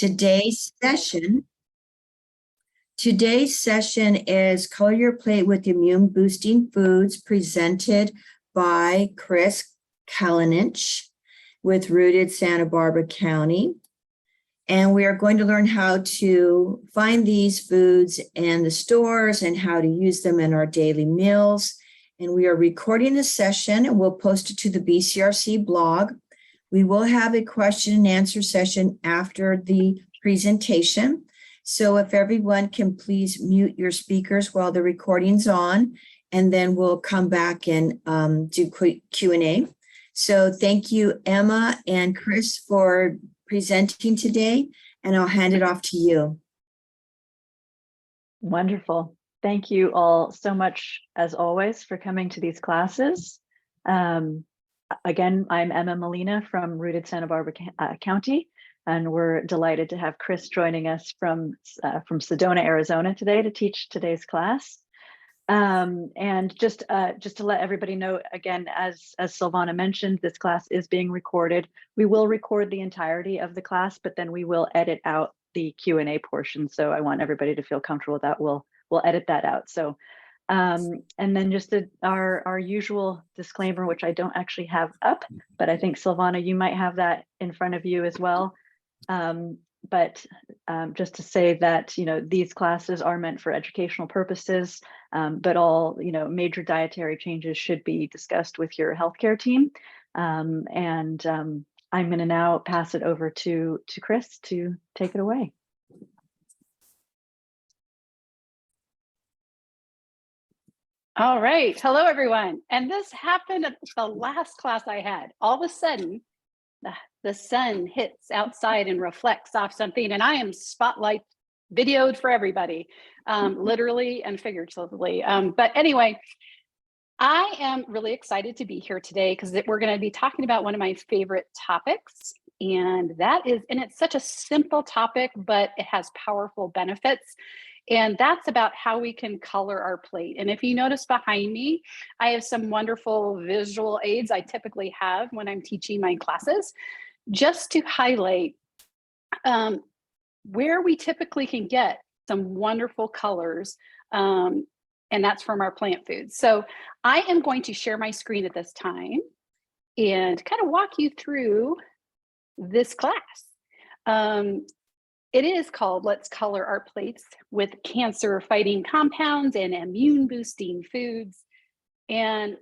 Today's session is Color Your Plate with Immune Boosting Foods, presented by Chris Kalinich with Rooted Santa Barbara County. And we are going to learn how to find these foods in the stores and how to use them in our daily meals. And we are recording this session and we'll post it to the BCRC blog. We will have a question and answer session after the presentation. So if everyone can please mute your speakers while the recording's on, and then we'll come back and do quick Q&A. So thank you, Emma and Chris, for presenting today, and I'll hand it off to you. Wonderful. Thank you all so much, as always, for coming to these classes. Again, I'm Emma Molina from Rooted Santa Barbara County, and we're delighted to have Chris joining us from Sedona, Arizona today to teach today's class. And just to let everybody know, again, as Silvana mentioned, this class is being recorded. We will record the entirety of the class, but then we will edit out the Q&A portion. So I want everybody to feel comfortable with that. We'll edit that out. So, and then just our usual disclaimer, which I don't actually have up, but I think Silvana, you might have that in front of you as well. But just to say that, these classes are meant for educational purposes, but all, major dietary changes should be discussed with your healthcare team. I'm going to now pass it over to Chris to take it away. All right. Hello, everyone. And this happened at the last class I had. All of a sudden, the sun hits outside and reflects off something, and I am spotlight videoed for everybody, literally and figuratively. But anyway, I am really excited to be here today because we're going to be talking about one of my favorite topics, and it's such a simple topic, but it has powerful benefits. And that's about how we can color our plate. And if you notice behind me, I have some wonderful visual aids I typically have when I'm teaching my classes, just to highlight where we typically can get some wonderful colors, and that's from our plant foods. So I am going to share my screen at this time and kind of walk you through this class. It is called Let's Color Our Plates with Cancer-Fighting Compounds and Immune Boosting Foods. And,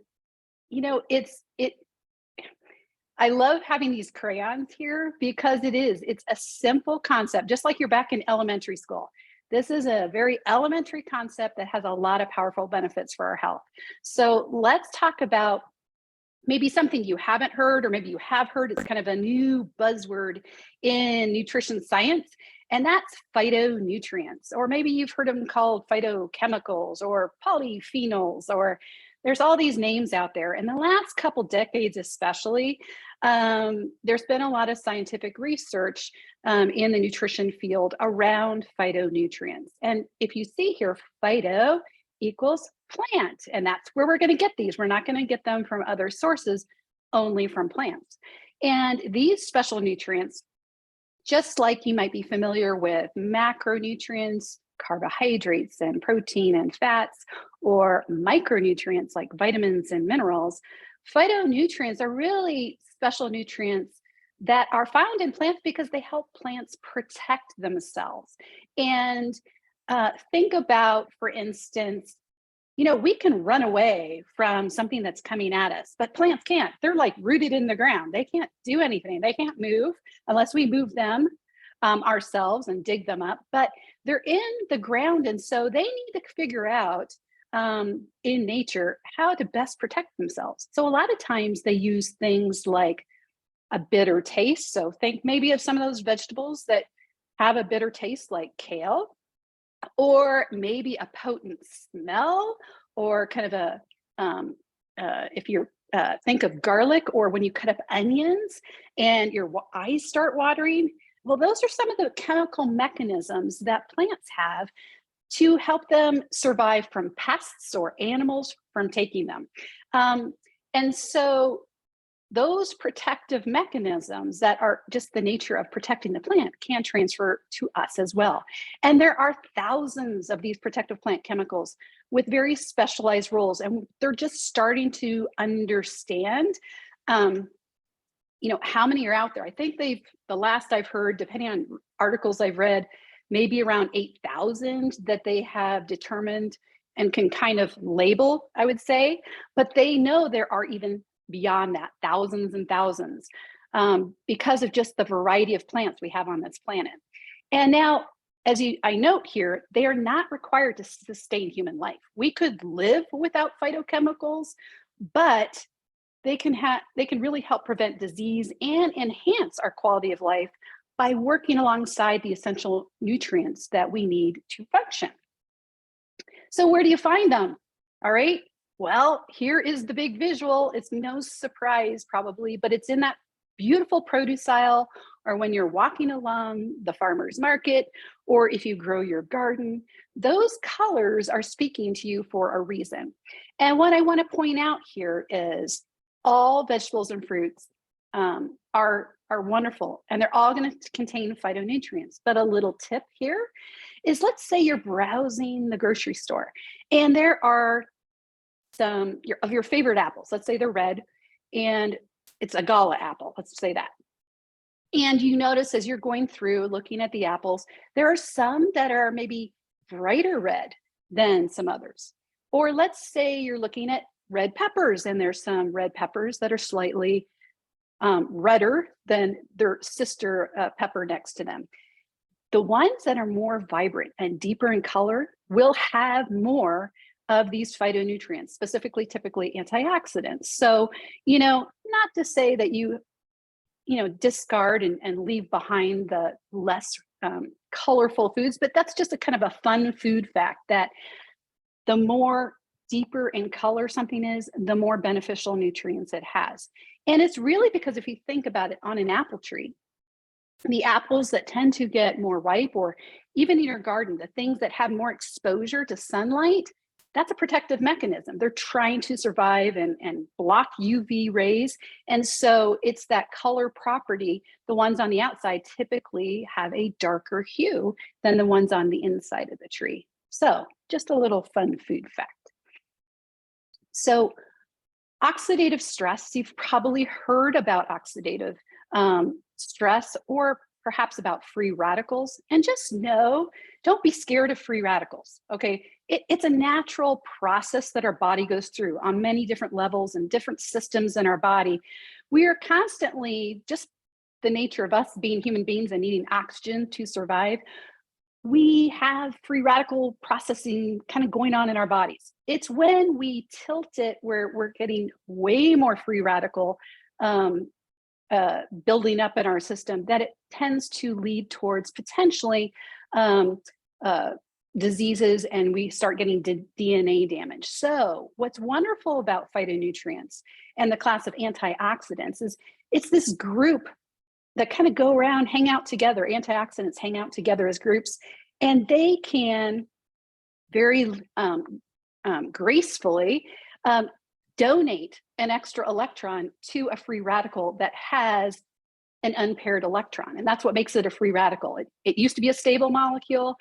I love having these crayons here because it's a simple concept, just like you're back in elementary school. This is a very elementary concept that has a lot of powerful benefits for our health. So let's talk about maybe something you haven't heard, or maybe you have heard. It's kind of a new buzzword in nutrition science, and that's phytonutrients, or maybe you've heard them called phytochemicals or polyphenols, or there's all these names out there. In the last couple decades especially, there's been a lot of scientific research in the nutrition field around phytonutrients. And if you see here, phyto equals plant, and that's where we're going to get these. We're not going to get them from other sources, only from plants. And these special nutrients, just like you might be familiar with macronutrients, carbohydrates and protein and fats, or micronutrients like vitamins and minerals, phytonutrients are really special nutrients that are found in plants because they help plants protect themselves. And think about, for instance, we can run away from something that's coming at us, but plants can't. They're like rooted in the ground. They can't do anything. They can't move unless we move them ourselves and dig them up, but they're in the ground. And so they need to figure out in nature how to best protect themselves. So a lot of times they use things like a bitter taste. So think maybe of some of those vegetables that have a bitter taste, like kale, or maybe a potent smell, or kind of if you think of garlic, or when you cut up onions and your eyes start watering. Well, those are some of the chemical mechanisms that plants have to help them survive from pests or animals from taking them. And so those protective mechanisms that are just the nature of protecting the plant can transfer to us as well. And there are thousands of these protective plant chemicals with very specialized roles, and they're just starting to understand how many are out there. I think the last I've heard, depending on articles I've read, maybe around 8,000 that they have determined and can kind of label, I would say, but they know there are even beyond that, thousands and thousands, because of just the variety of plants we have on this planet. And now, as I note here, they are not required to sustain human life. We could live without phytochemicals, but they can really help prevent disease and enhance our quality of life by working alongside the essential nutrients that we need to function. So where do you find them? All right. Well, here is the big visual. It's no surprise probably, but it's in that beautiful produce aisle, or when you're walking along the farmer's market, or if you grow your garden. Those colors are speaking to you for a reason. And what I want to point out here is all vegetables and fruits are wonderful, and they're all going to contain phytonutrients. But a little tip here is, let's say you're browsing the grocery store and there are some of your favorite apples. Let's say they're red and it's a gala apple, let's say that. And you notice as you're going through looking at the apples, there are some that are maybe brighter red than some others. Or let's say you're looking at red peppers and there's some red peppers that are slightly redder than their sister pepper next to them. The ones that are more vibrant and deeper in color will have more of these phytonutrients, specifically typically antioxidants. So, not to say that you discard and leave behind the less colorful foods, but that's just a kind of a fun food fact, that the more deeper in color something is, the more beneficial nutrients it has. And it's really because if you think about it, on an apple tree, the apples that tend to get more ripe, or even in your garden, the things that have more exposure to sunlight, that's a protective mechanism. They're trying to survive and block UV rays. And so it's that color property. The ones on the outside typically have a darker hue than the ones on the inside of the tree. So just a little fun food fact. So oxidative stress, you've probably heard about oxidative stress, or perhaps about free radicals. And just know, don't be scared of free radicals, okay? It's a natural process that our body goes through on many different levels and different systems in our body. We are constantly, just the nature of us being human beings and needing oxygen to survive, we have free radical processing kind of going on in our bodies. It's when we tilt it where we're getting way more free radical building up in our system that it tends to lead towards potentially diseases, and we start getting DNA damage. So what's wonderful about phytonutrients and the class of antioxidants is it's this group that kind of go around, hang out together. Antioxidants hang out together as groups, and they can very gracefully donate an extra electron to a free radical that has an unpaired electron. And that's what makes it a free radical. It used to be a stable molecule.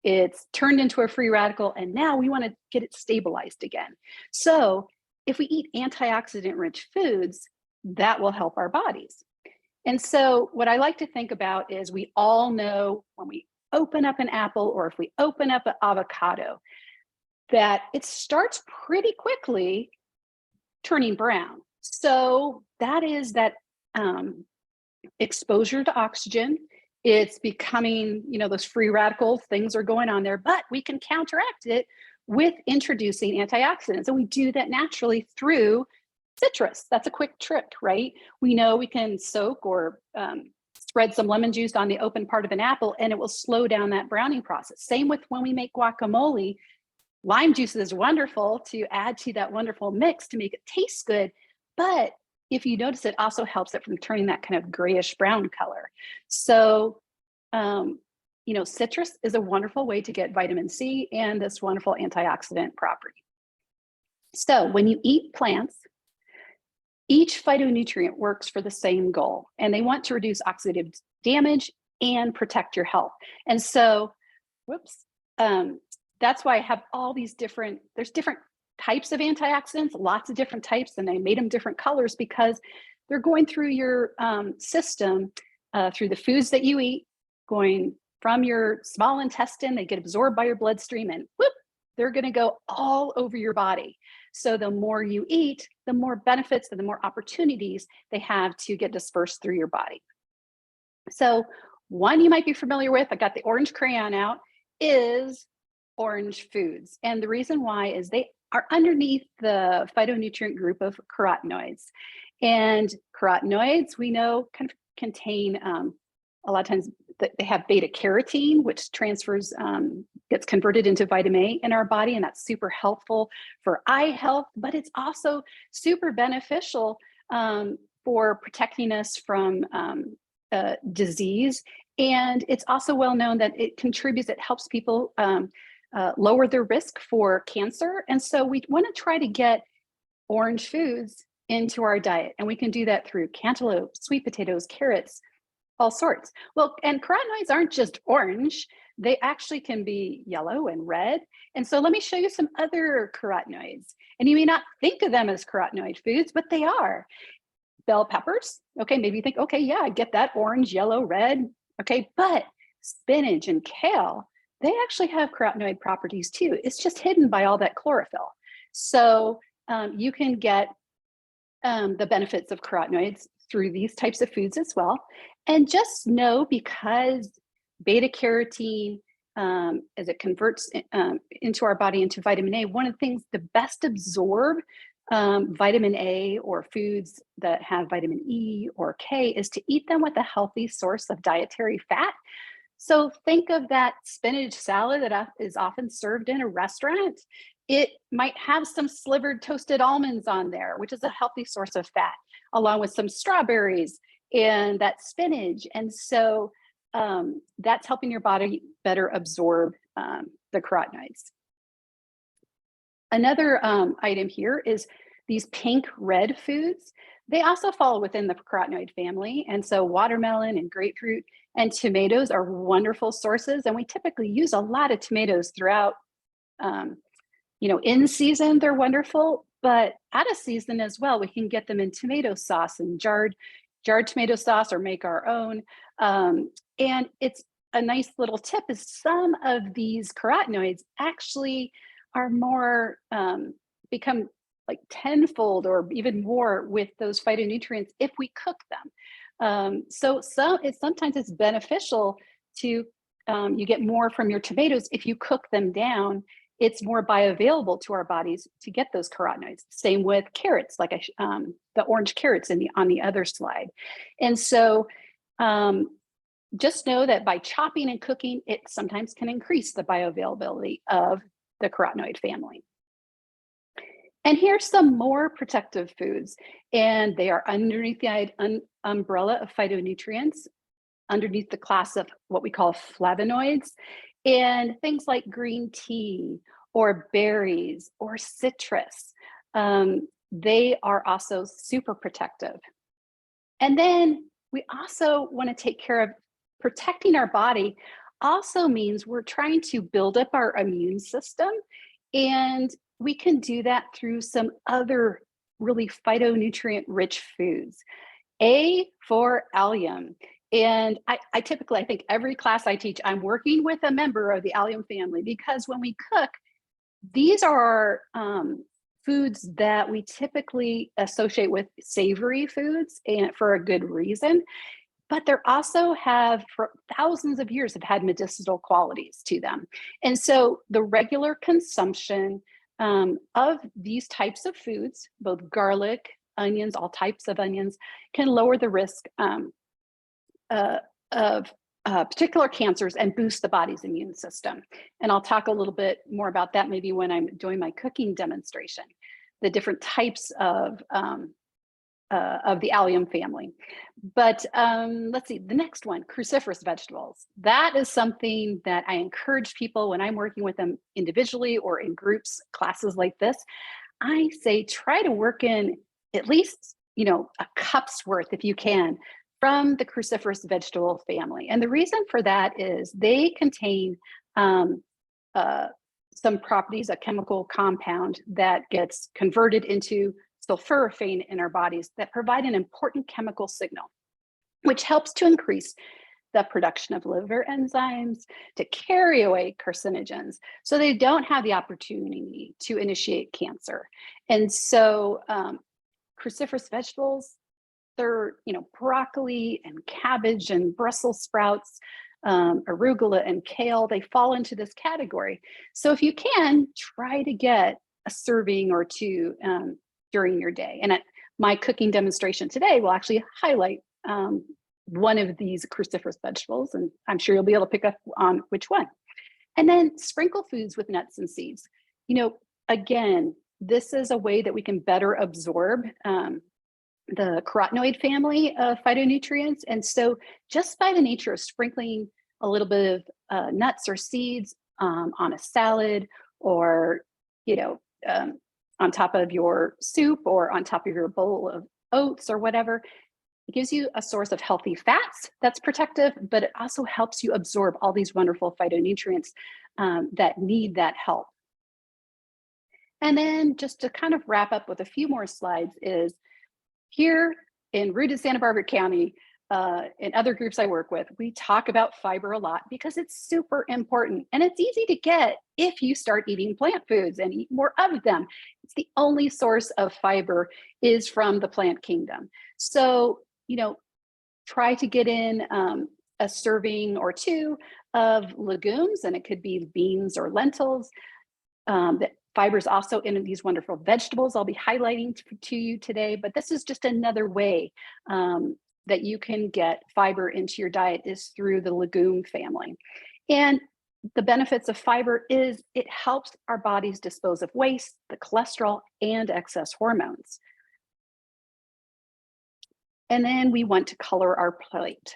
It's turned into a free radical, and now we want to get it stabilized again. So if we eat antioxidant-rich foods, that will help our bodies. And so what I like to think about is, we all know when we open up an apple, or if we open up an avocado, that it starts pretty quickly turning brown. So that is that exposure to oxygen. It's becoming, those free radical things are going on there, but we can counteract it with introducing antioxidants. And we do that naturally through citrus. That's a quick trick, right? We know we can soak or spread some lemon juice on the open part of an apple, and it will slow down that browning process. Same with when we make guacamole. Lime juice is wonderful to add to that wonderful mix to make it taste good. But if you notice, it also helps it from turning that kind of grayish brown color. So, citrus is a wonderful way to get vitamin C and this wonderful antioxidant property. So when you eat plants, Each phytonutrient works for the same goal, and they want to reduce oxidative damage and protect your health. And so, that's why I have all these there's different types of antioxidants, lots of different types, and I made them different colors because they're going through your system, through the foods that you eat, going from your small intestine, they get absorbed by your bloodstream, and whoop, they're going to go all over your body. So the more you eat, the more benefits and the more opportunities they have to get dispersed through your body. So one you might be familiar with, I got the orange crayon out, is orange foods. And the reason why is they are underneath the phytonutrient group of carotenoids. And carotenoids, we know, contain a lot of times they have beta carotene, which transfers, gets converted into vitamin A in our body, and that's super helpful for eye health, but it's also super beneficial for protecting us from disease. And it's also well known that it contributes, it helps people lower their risk for cancer. And so we want to try to get orange foods into our diet. And we can do that through cantaloupe, sweet potatoes, carrots, all sorts. Well, and carotenoids aren't just orange, they actually can be yellow and red. And so let me show you some other carotenoids. And you may not think of them as carotenoid foods, but they are. Bell peppers, okay, maybe you think, okay, yeah, I get that, orange, yellow, red, okay, but spinach and kale, they actually have carotenoid properties too. It's just hidden by all that chlorophyll. So you can get the benefits of carotenoids through these types of foods as well. And just know, because beta carotene, as it converts into our body into vitamin A, one of the things the best absorb vitamin A or foods that have vitamin E or K is to eat them with a healthy source of dietary fat. So think of that spinach salad that is often served in a restaurant. It might have some slivered toasted almonds on there, which is a healthy source of fat, along with some strawberries and that spinach. And so that's helping your body better absorb the carotenoids. Another item here is these pink red foods. They also fall within the carotenoid family. And so watermelon and grapefruit and tomatoes are wonderful sources. And we typically use a lot of tomatoes throughout, in season, they're wonderful, but out of season as well, we can get them in tomato sauce and jarred tomato sauce, or make our own. And it's a nice little tip is some of these carotenoids actually are more, become like tenfold or even more with those phytonutrients if we cook them. Sometimes it's beneficial to, you get more from your tomatoes if you cook them down. It's more bioavailable to our bodies to get those carotenoids. Same with carrots, like the orange carrots on the other slide. And so just know that by chopping and cooking, it sometimes can increase the bioavailability of the carotenoid family. And here's some more protective foods, and they are underneath the umbrella of phytonutrients, underneath the class of what we call flavonoids, and things like green tea or berries or citrus. They are also super protective. And then we also want to take care of protecting our body. Also means we're trying to build up our immune system, and we can do that through some other really phytonutrient rich foods. A for allium. And I typically, I think every class I teach, I'm working with a member of the allium family, because when we cook, these are foods that we typically associate with savory foods, and for a good reason. But they're also have, for thousands of years, have had medicinal qualities to them. And so the regular consumption of these types of foods, both garlic, onions, all types of onions, can lower the risk of particular cancers and boost the body's immune system. And I'll talk a little bit more about that maybe when I'm doing my cooking demonstration, the different types of the allium family. But let's see, the next one, cruciferous vegetables. That is something that I encourage people when I'm working with them individually or in groups, classes like this. I say try to work in at least a cup's worth, if you can, from the cruciferous vegetable family. And the reason for that is they contain some properties, a chemical compound that gets converted into sulforaphane in our bodies that provide an important chemical signal, which helps to increase the production of liver enzymes to carry away carcinogens, so they don't have the opportunity to initiate cancer. And so cruciferous vegetables, they're, broccoli and cabbage and Brussels sprouts, arugula and kale, they fall into this category. So if you can, try to get a serving or two during your day. And my cooking demonstration today will actually highlight one of these cruciferous vegetables, and I'm sure you'll be able to pick up on which one. And then sprinkle foods with nuts and seeds. Again, this is a way that we can better absorb the carotenoid family of phytonutrients. And so just by the nature of sprinkling a little bit of nuts or seeds on a salad, or, on top of your soup, or on top of your bowl of oats or whatever, it gives you a source of healthy fats that's protective, but it also helps you absorb all these wonderful phytonutrients that need that help. And then just to kind of wrap up with a few more slides is, here in Rooted Santa Barbara County, and other groups I work with, we talk about fiber a lot because it's super important, and it's easy to get if you start eating plant foods and eat more of them. It's the only source of fiber is from the plant kingdom. So, try to get in a serving or two of legumes, and it could be beans or lentils. The fiber is also in these wonderful vegetables I'll be highlighting to you today, but this is just another way that you can get fiber into your diet, is through the legume family. And the benefits of fiber is it helps our bodies dispose of waste, the cholesterol, and excess hormones. And then we want to color our plate.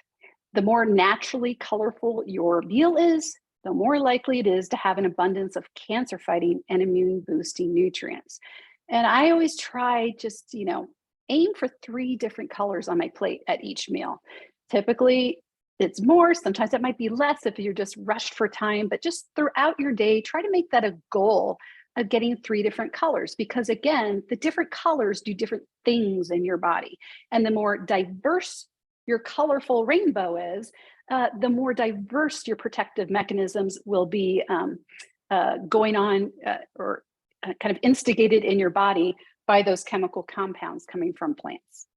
The more naturally colorful your meal is, the more likely it is to have an abundance of cancer-fighting and immune-boosting nutrients. And I always try just, aim for 3 different colors on my plate at each meal. Typically, it's more, sometimes it might be less if you're just rushed for time, but just throughout your day, try to make that a goal of getting 3 different colors, because again, the different colors do different things in your body. And the more diverse your colorful rainbow is, the more diverse your protective mechanisms will be going on or kind of instigated in your body by those chemical compounds coming from plants.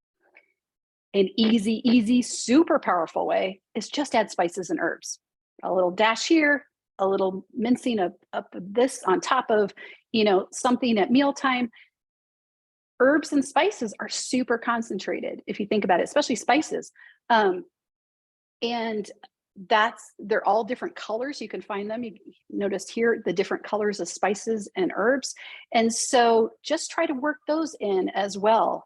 An easy, super powerful way is just add spices and herbs. A little dash here, a little mincing of this on top of, something at mealtime. Herbs and spices are super concentrated, if you think about it, especially spices. And they're all different colors. You can find them. You notice here the different colors of spices and herbs. And so just try to work those in as well.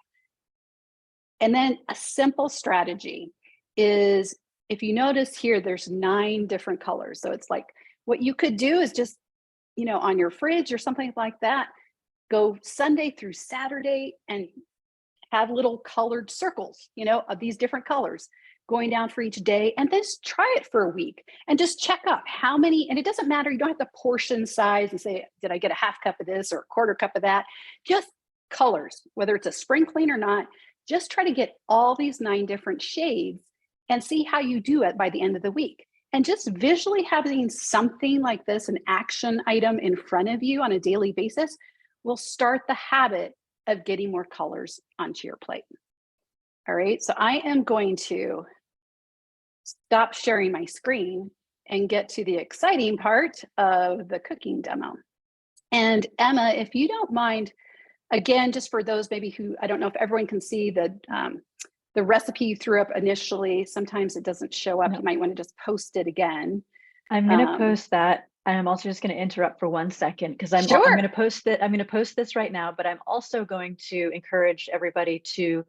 And then a simple strategy is, if you notice here, there's 9 different colors. So it's like, what you could do is just, on your fridge or something like that, go Sunday through Saturday and have little colored circles, of these different colors going down for each day, and then just try it for a week and just check up how many, and it doesn't matter, you don't have to portion size and say, did I get a half cup of this or a quarter cup of that? Just colors, whether it's a sprinkling or not, just try to get all these 9 different shades and see how you do it by the end of the week. And just visually having something like this, an action item in front of you on a daily basis, will start the habit of getting more colors onto your plate. All right, so I am going to stop sharing my screen and get to the exciting part of the cooking demo. And Emma, if you don't mind, again, just for those maybe who, I don't know if everyone can see the recipe you threw up initially, sometimes it doesn't show up. No. You might want to just post it again. I'm going to post that. And I'm also just going to interrupt for 1 second, because I'm going to post it. I'm going to post this right now, but I'm also going to encourage everybody to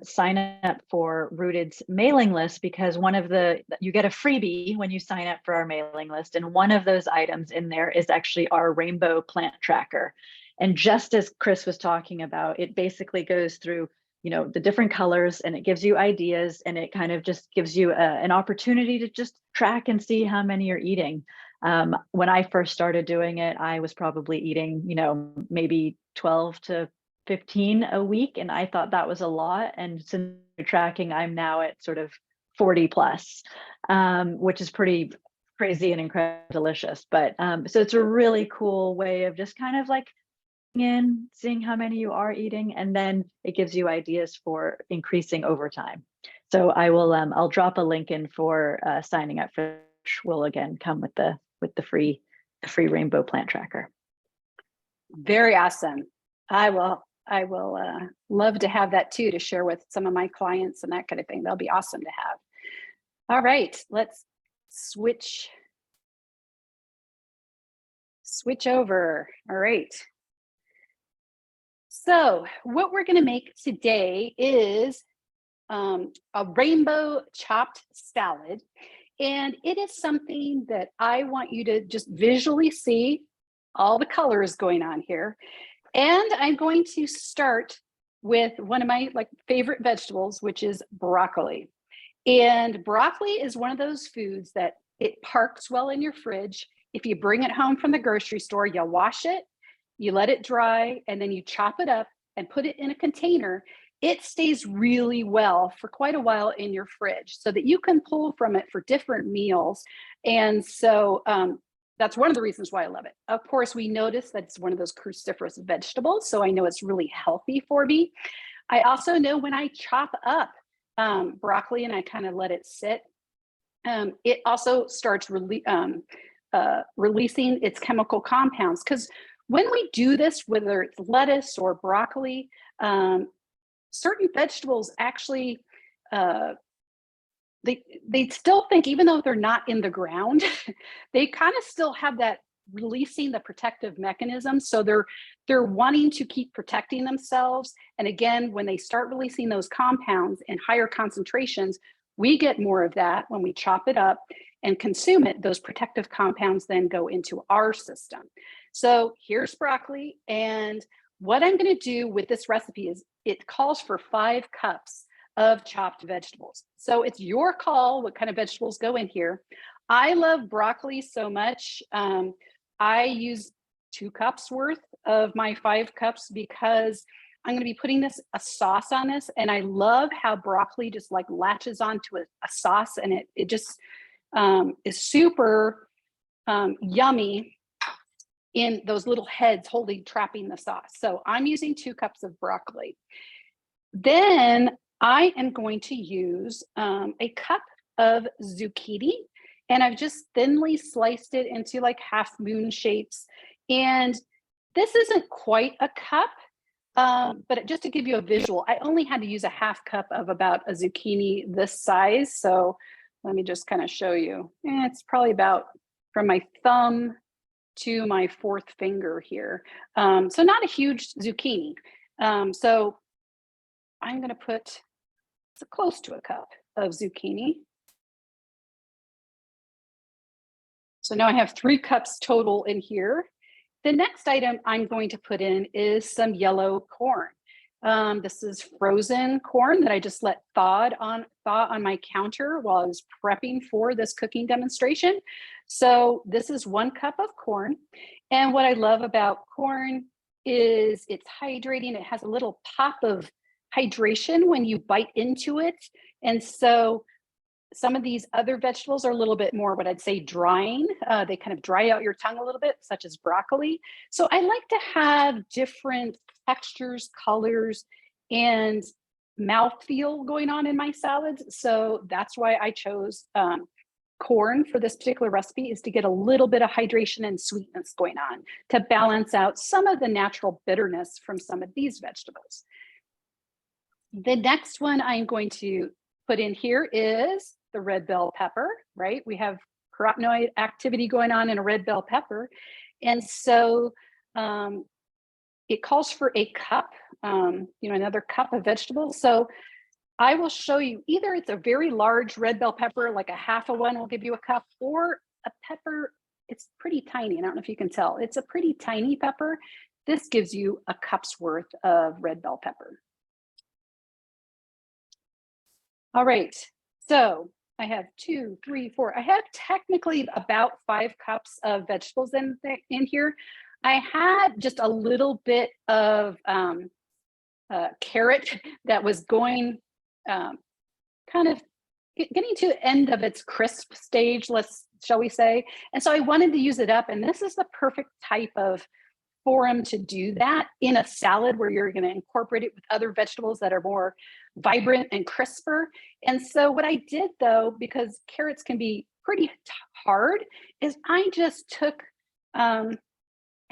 sign up for Rooted's mailing list, because you get a freebie when you sign up for our mailing list. And one of those items in there is actually our rainbow plant tracker. And just as Chris was talking about, it basically goes through the different colors, and it gives you ideas, and it kind of just gives you an opportunity to just track and see how many you're eating. When I first started doing it, I was probably eating, maybe 12 to 15 a week. And I thought that was a lot. And since tracking, I'm now at sort of 40 plus, which is pretty crazy and incredibly delicious. But so it's a really cool way of just kind of like seeing how many you are eating, and then it gives you ideas for increasing over time. So I'll drop a link in for signing up for, which will again come with the free rainbow plant tracker. Very awesome. I will love to have that too, to share with some of my clients and that kind of thing. That'll be awesome to have. All right, let's switch over. All right. So what we're going to make today is a rainbow chopped salad. And it is something that I want you to just visually see all the colors going on here. And I'm going to start with one of my favorite vegetables, which is broccoli. And broccoli is one of those foods that it parks well in your fridge. If you bring it home from the grocery store, you wash it, you let it dry, and then you chop it up and put it in a container. It stays really well for quite a while in your fridge so that you can pull from it for different meals. And so that's one of the reasons why I love it. Of course, we notice that it's one of those cruciferous vegetables, so I know it's really healthy for me. I also know when I chop up broccoli and I kind of let it sit, it also starts releasing its chemical compounds. Because when we do this, whether it's lettuce or broccoli, certain vegetables actually, they still think, even though they're not in the ground, they kind of still have that releasing the protective mechanism. So they're wanting to keep protecting themselves. And again, when they start releasing those compounds in higher concentrations, we get more of that when we chop it up and consume it. Those protective compounds then go into our system. So here's broccoli. And what I'm going to do with this recipe is it calls for 5 cups of chopped vegetables. So it's your call what kind of vegetables go in here. I love broccoli so much. I use 2 cups worth of my 5 cups because I'm going to be putting a sauce on this. And I love how broccoli just latches onto a sauce, and it just is super yummy in those little heads trapping the sauce. So I'm using 2 cups of broccoli. Then I am going to use a cup of zucchini, and I've just thinly sliced it into half moon shapes. And this isn't quite a cup, but just to give you a visual, I only had to use a half cup of about a zucchini this size. So let me just kind of show you. It's probably about from my thumb to my 4th finger here. So not a huge zucchini. So I'm going to put close to a cup of zucchini. So now I have 3 cups total in here. The next item I'm going to put in is some yellow corn. This is frozen corn that I just let thaw on my counter while I was prepping for this cooking demonstration. So this is 1 cup of corn. And what I love about corn is it's hydrating. It has a little pop of hydration when you bite into it. And so some of these other vegetables are a little bit more what I'd say drying. They kind of dry out your tongue a little bit, such as broccoli. So I like to have different textures, colors, and mouthfeel going on in my salads. So that's why I chose corn for this particular recipe, is to get a little bit of hydration and sweetness going on to balance out some of the natural bitterness from some of these vegetables. The next one I'm going to put in here is the red bell pepper, right? We have carotenoid activity going on in a red bell pepper. And so it calls for a cup, another cup of vegetables. So I will show you, either it's a very large red bell pepper, like a half of one will give you a cup, or a pepper, it's pretty tiny. I don't know if you can tell. It's a pretty tiny pepper. This gives you a cup's worth of red bell pepper. All right, so I have 2, 3, 4. I have technically about 5 cups of vegetables in here. I had just a little bit of carrot that was going kind of getting to the end of its crisp stage, shall we say. And so I wanted to use it up. And this is the perfect type of forum to do that in a salad where you're going to incorporate it with other vegetables that are more vibrant and crisper. And so what I did though, because carrots can be pretty hard, is I just took, and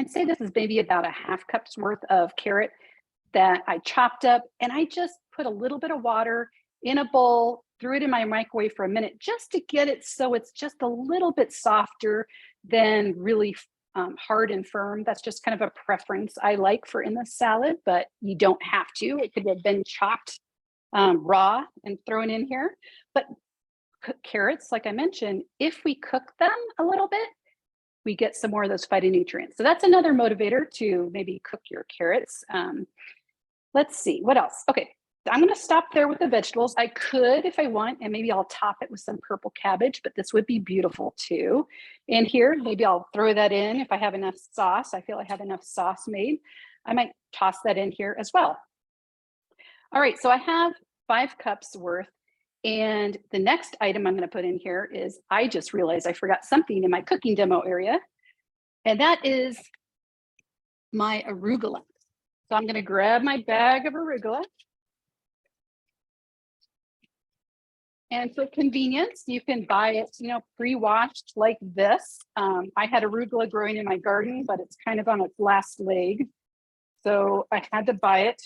say this is maybe about a ½ cup's worth of carrot that I chopped up, and I just put a little bit of water in a bowl, threw it in my microwave for a minute just to get it so it's just a little bit softer than really hard and firm. That's just kind of a preference I like for in the salad, but you don't have to. It could have been chopped raw and thrown in here. But carrots, like I mentioned, if we cook them a little bit, we get some more of those phytonutrients. So that's another motivator to maybe cook your carrots. Let's see, what else? Okay, I'm gonna stop there with the vegetables. I could, if I want, and maybe I'll top it with some purple cabbage, but this would be beautiful too. And here, maybe I'll throw that in if I have enough sauce. I feel I have enough sauce made. I might toss that in here as well. All right, so I have 5 cups worth. And the next item I'm gonna put in here is, I just realized I forgot something in my cooking demo area, and that is my arugula. So I'm gonna grab my bag of arugula. And for convenience, you can buy it, pre-washed like this. I had arugula growing in my garden, but it's kind of on its last leg. So I had to buy it.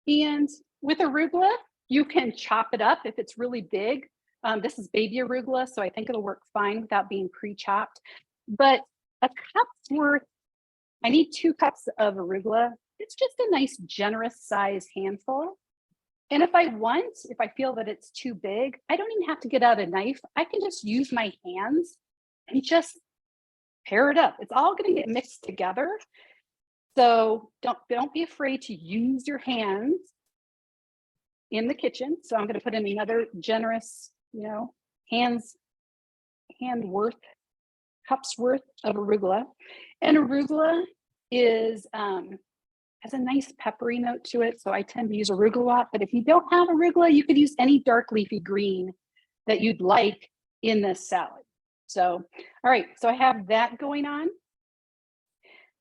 And with arugula, you can chop it up if it's really big. This is baby arugula, so I think it'll work fine without being pre-chopped. But a cup's worth, I need 2 cups of arugula. It's just a nice generous size handful. And if I feel that it's too big, I don't even have to get out a knife. I can just use my hands and just pair it up. It's all going to get mixed together. So don't be afraid to use your hands in the kitchen. So I'm going to put in another generous, cups worth of arugula. And arugula is has a nice peppery note to it, so I tend to use arugula a lot. But if you don't have arugula, you could use any dark leafy green that you'd like in this salad. So, all right, so I have that going on.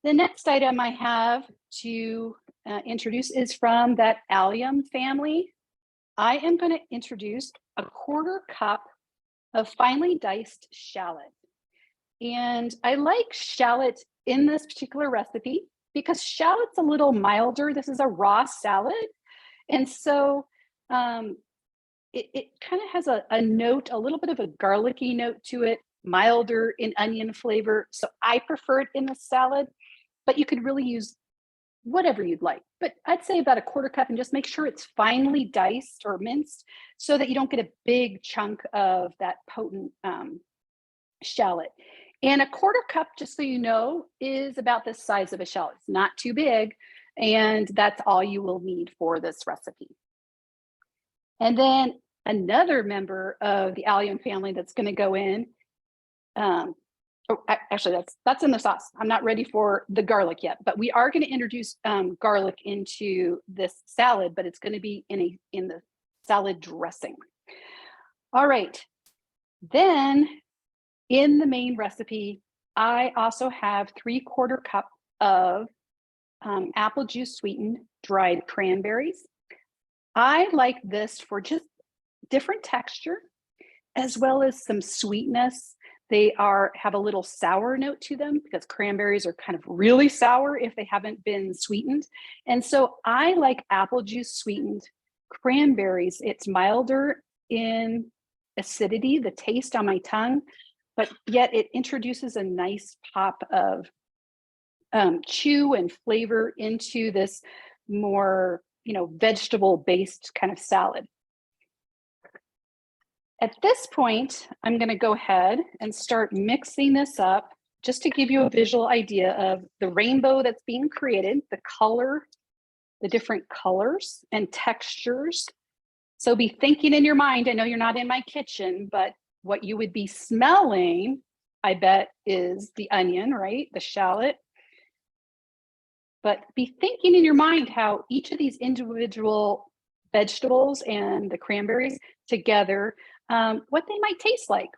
The next item I have to introduce is from that allium family. I am going to introduce a 1/4 cup of finely diced shallot. And I like shallot in this particular recipe because shallot's a little milder. This is a raw salad. And so it kind of has a note, a little bit of a garlicky note to it, milder in onion flavor. So I prefer it in the salad, but you could really use whatever you'd like. But I'd say about a 1/4 cup, and just make sure it's finely diced or minced so that you don't get a big chunk of that potent shallot. And a 1/4 cup, just so you know, is about the size of a shallot. It's not too big. And that's all you will need for this recipe. And then another member of the allium family that's going to go in, actually that's in the sauce. I'm not ready for the garlic yet, but we are going to introduce garlic into this salad, but it's going to be in the salad dressing. All right, then in the main recipe, I also have 3/4 cup of apple juice sweetened dried cranberries. I like this for just different texture as well as some sweetness. They have a little sour note to them because cranberries are kind of really sour if they haven't been sweetened. And so I like apple juice sweetened cranberries. It's milder in acidity, the taste on my tongue, but yet it introduces a nice pop of chew and flavor into this more, vegetable-based kind of salad. At this point, I'm going to go ahead and start mixing this up just to give you a visual idea of the rainbow that's being created, the different colors and textures. So be thinking in your mind, I know you're not in my kitchen, but what you would be smelling, I bet, is the onion, right? The shallot. But be thinking in your mind how each of these individual vegetables and the cranberries together, what they might taste like.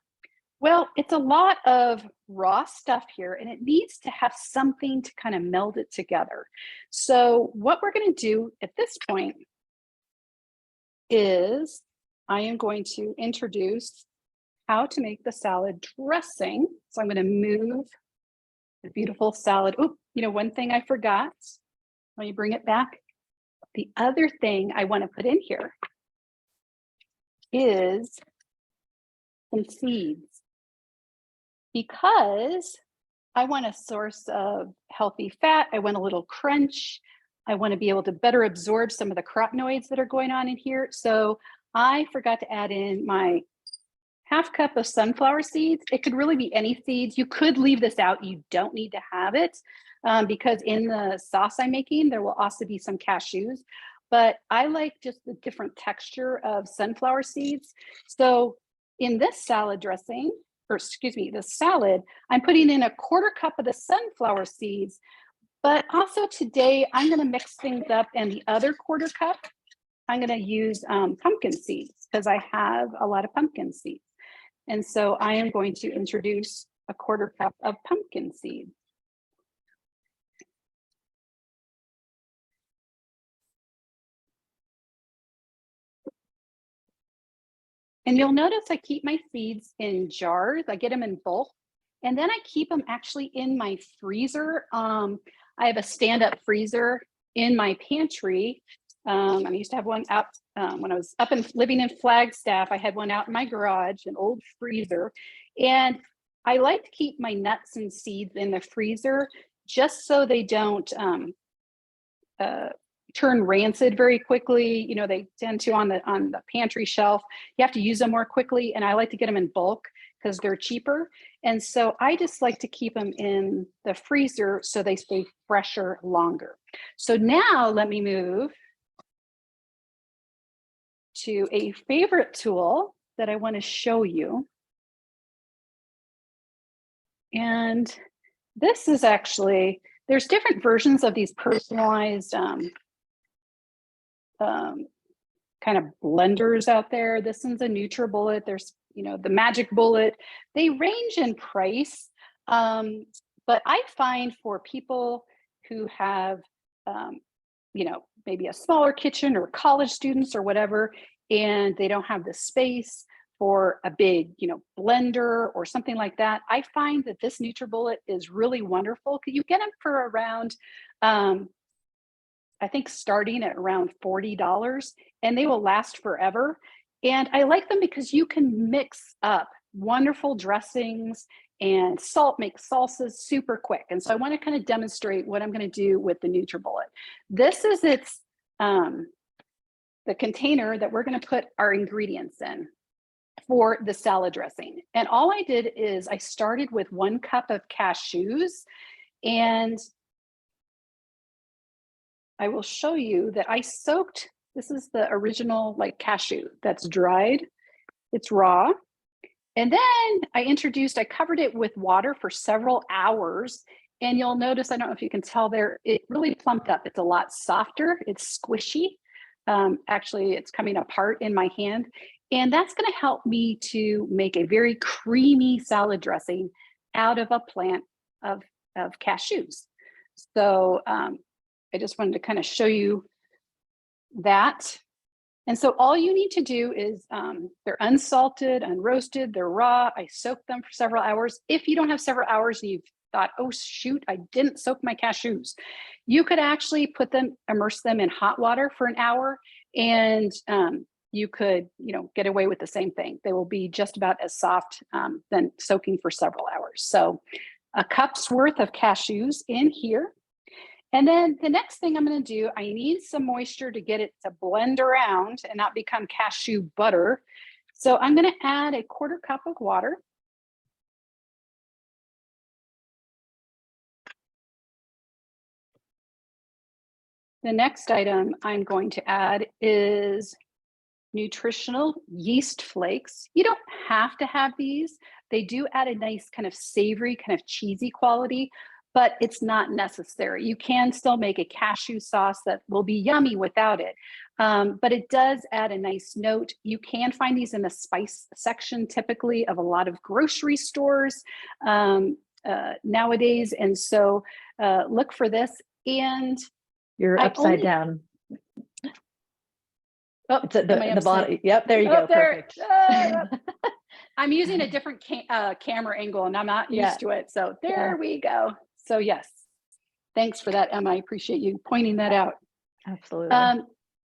Well, it's a lot of raw stuff here, and it needs to have something to kind of meld it together. So what we're going to do at this point is I am going to introduce how to make the salad dressing. So I'm going to move the beautiful salad. Oh, you know, one thing I forgot. Let me bring it back. The other thing I want to put in here is some seeds, because I want a source of healthy fat. I want a little crunch. I want to be able to better absorb some of the carotenoids that are going on in here. So I forgot to add in my half cup of sunflower seeds. It could really be any seeds. You could leave this out. You don't need to have it because in the sauce I'm making, there will also be some cashews. But I like just the different texture of sunflower seeds. So in this salad dressing, or excuse me, the salad, I'm putting in a quarter cup of the sunflower seeds. But also today, I'm going to mix things up, and the other quarter cup, I'm going to use pumpkin seeds because I have a lot of pumpkin seeds. And so I am going to introduce a quarter cup of pumpkin seeds. And you'll notice I keep my seeds in jars. I get them in bulk, and then I keep them actually in my freezer. I have a stand-up freezer in my pantry. I used to have one out when I was up and living in Flagstaff. I had one out in my garage, an old freezer. And I like to keep my nuts and seeds in the freezer just so they don't turn rancid very quickly. You know, they tend to on the pantry shelf. You have to use them more quickly, and I like to get them in bulk because they're cheaper. And so I just like to keep them in the freezer so they stay fresher longer. So now let me move to a favorite tool that I want to show you. And this is actually, there's different versions of these personalized kind of blenders out there. This one's a NutriBullet. There's, you know, the Magic Bullet. They range in price, but I find for people who have, you know, maybe a smaller kitchen or college students or whatever, and they don't have the space for a big, you know, blender or something like that, I find that this NutriBullet is really wonderful. You get them for around, I think starting at around $40, and they will last forever. And I like them because you can mix up wonderful dressings and salt, make salsas super quick. And so I want to kind of demonstrate what I'm going to do with the NutriBullet. This is its the container that we're going to put our ingredients in for the salad dressing. And all I did is I started with 1 cup of cashews, and I will show you that I soaked, this is the original like cashew that's dried, it's raw. And then I covered it with water for several hours. And you'll notice, I don't know if you can tell there, it really plumped up. It's a lot softer, it's squishy. Actually, it's coming apart in my hand. And that's going to help me to make a very creamy salad dressing out of a plant of cashews. So I just wanted to kind of show you that. And so all you need to do is, they're unsalted, unroasted, they're raw. I soaked them for several hours. If you don't have several hours and you've thought, oh shoot, I didn't soak my cashews, you could actually immerse them in hot water for an hour, and you could, you know, get away with the same thing. They will be just about as soft than soaking for several hours. So a cup's worth of cashews in here. And then the next thing I'm going to do, I need some moisture to get it to blend around and not become cashew butter. So I'm going to add a quarter cup of water. The next item I'm going to add is nutritional yeast flakes. You don't have to have these. They do add a nice kind of savory, kind of cheesy quality, but it's not necessary. You can still make a cashew sauce that will be yummy without it. But it does add a nice note. You can find these in the spice section typically of a lot of grocery stores nowadays. And so look for this. And you're upside down. Oh, it's at the bottom. Yep, there you go. There. Perfect. I'm using a different camera angle and I'm not used to it. So there we go. So yes, thanks for that, Emma. I appreciate you pointing that out. Absolutely.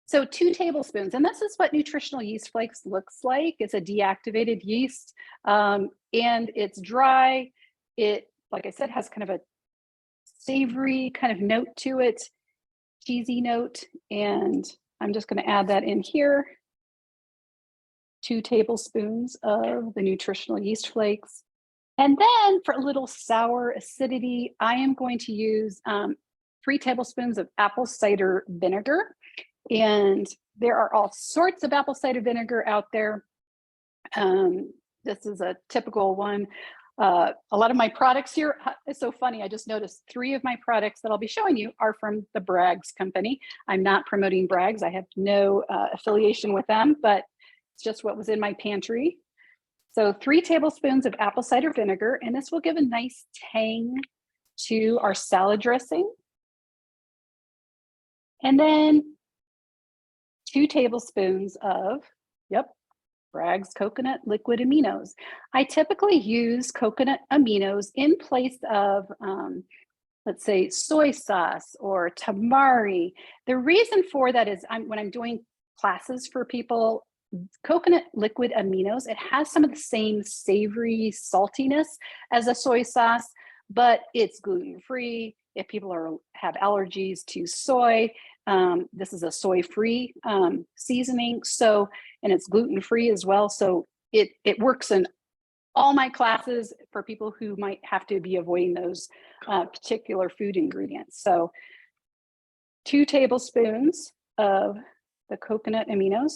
So 2 tablespoons, and this is what nutritional yeast flakes looks like. It's a deactivated yeast and it's dry. It, like I said, has kind of a savory kind of note to it, cheesy note. And I'm just going to add that in here. 2 tablespoons of the nutritional yeast flakes. And then for a little sour acidity, I am going to use 3 tablespoons of apple cider vinegar. And there are all sorts of apple cider vinegar out there. This is a typical one. A lot of my products here, it's so funny. I just noticed 3 of my products that I'll be showing you are from the Bragg's company. I'm not promoting Bragg's. I have no affiliation with them, but it's just what was in my pantry. So 3 tablespoons of apple cider vinegar, and this will give a nice tang to our salad dressing. And then 2 tablespoons of, Bragg's coconut liquid aminos. I typically use coconut aminos in place of, let's say, soy sauce or tamari. The reason for that is when I'm doing classes for people, coconut liquid aminos, it has some of the same savory saltiness as a soy sauce, but it's gluten-free. If people have allergies to soy, this is a soy-free seasoning, and it's gluten-free as well. So it works in all my classes for people who might have to be avoiding those particular food ingredients. So 2 tablespoons of the coconut aminos.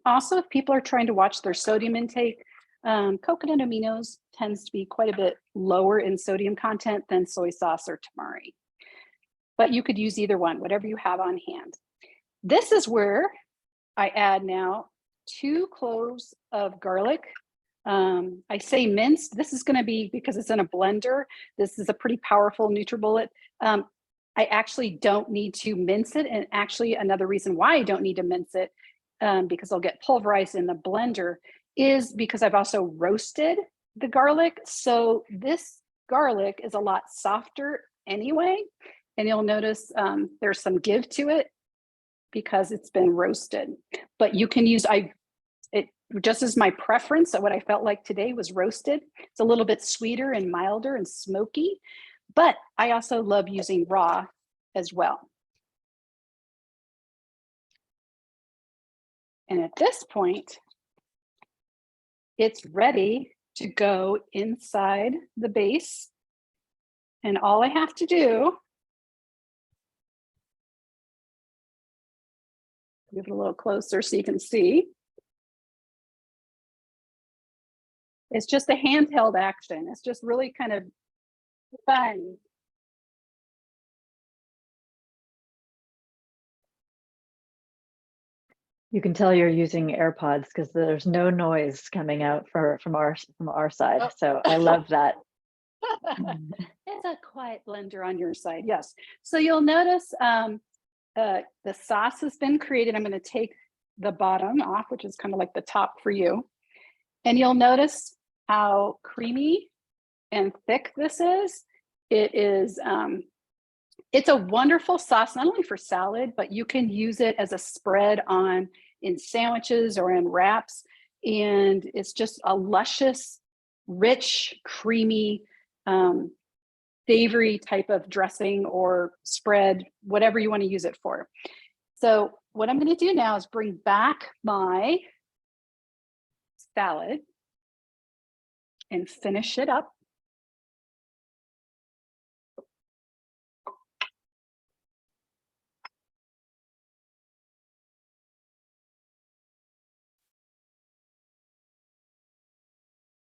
Also, if people are trying to watch their sodium intake, coconut aminos tends to be quite a bit lower in sodium content than soy sauce or tamari. But you could use either one, whatever you have on hand. This is where I add now 2 cloves of garlic. I say minced. This is going to be, because it's in a blender, this is a pretty powerful NutriBullet. I actually don't need to mince it. And actually another reason why I don't need to mince it, because I'll get pulverized in the blender, is because I've also roasted the garlic. So this garlic is a lot softer anyway. And you'll notice there's some give to it because it's been roasted. But you can use, it just as my preference, what I felt like today was roasted. It's a little bit sweeter and milder and smoky, but I also love using raw as well. And at this point, it's ready to go inside the base. And all I have to do, give it a little closer so you can see, it's just a handheld action. It's just really kind of fun. You can tell you're using AirPods because there's no noise coming out from our side. Oh. So I love that. It's a quiet blender on your side, yes. So you'll notice the sauce has been created. I'm going to take the bottom off, which is kind of like the top for you. And you'll notice how creamy and thick this is. It is, it's a wonderful sauce, not only for salad, but you can use it as a spread in sandwiches or in wraps. And it's just a luscious, rich, creamy, savory type of dressing or spread, whatever you want to use it for. So what I'm going to do now is bring back my salad and finish it up.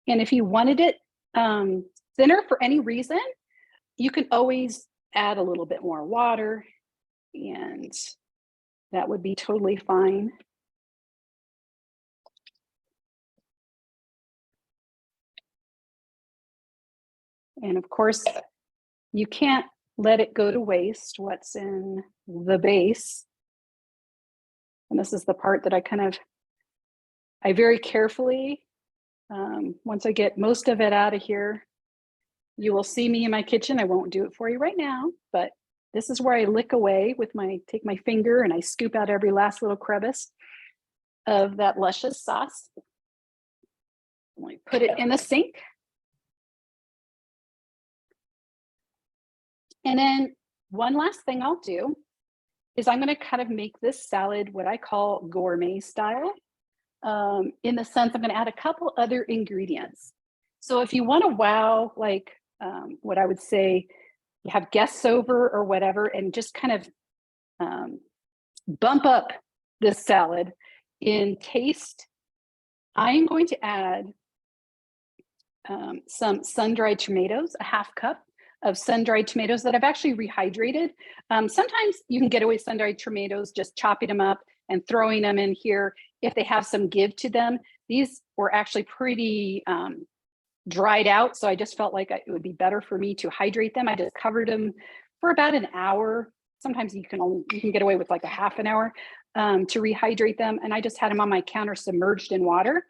And if you wanted it thinner for any reason, you can always add a little bit more water, and that would be totally fine. And of course, you can't let it go to waste what's in the base. And this is the part that I very carefully, once I get most of it out of here, you will see me in my kitchen. I won't do it for you right now, but this is where I lick away with take my finger and I scoop out every last little crevice of that luscious sauce. I put it in the sink. And then one last thing I'll do is I'm going to kind of make this salad what I call gourmet style, in the sense I'm going to add a couple other ingredients. So if you want to wow, like what I would say, you have guests over or whatever, and just kind of bump up this salad in taste, I'm going to add some sun-dried tomatoes, a half cup of sun-dried tomatoes that I've actually rehydrated. Sometimes you can get away with sun-dried tomatoes just chopping them up and throwing them in here if they have some give to them. These were actually pretty dried out, so I just felt like it would be better for me to hydrate them. I just covered them for about an hour. Sometimes you can get away with like a half an hour to rehydrate them, and I just had them on my counter submerged in water.